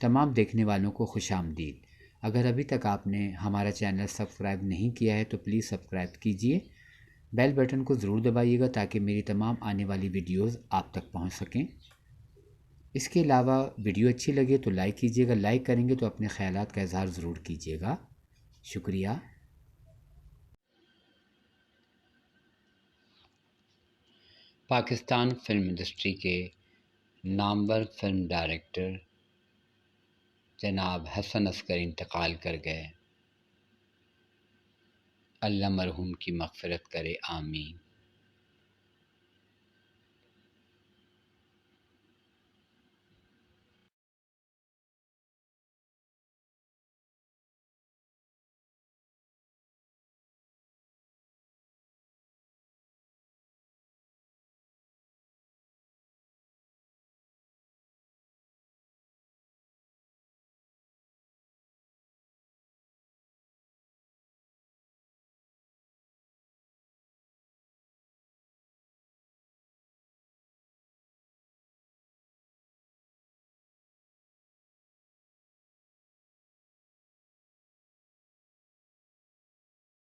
तमाम देखने वालों को खुशामदीद। अगर अभी तक आपने हमारा चैनल सब्सक्राइब नहीं किया है तो प्लीज़ सब्सक्राइब कीजिए। बेल बटन को ज़रूर दबाइएगा ताकि मेरी तमाम आने वाली वीडियोस आप तक पहुंच सकें। इसके अलावा वीडियो अच्छी लगे तो लाइक कीजिएगा। लाइक करेंगे तो अपने ख़यालात का इज़हार ज़रूर कीजिएगा। शुक्रिया। पाकिस्तान फ़िल्म इंडस्ट्री के नामवर फ़िल्म डायरेक्टर जनाब हसन अस्कर इंतकाल कर गए। अल्लाह मरहूम की मग़फ़िरत करे, आमीन।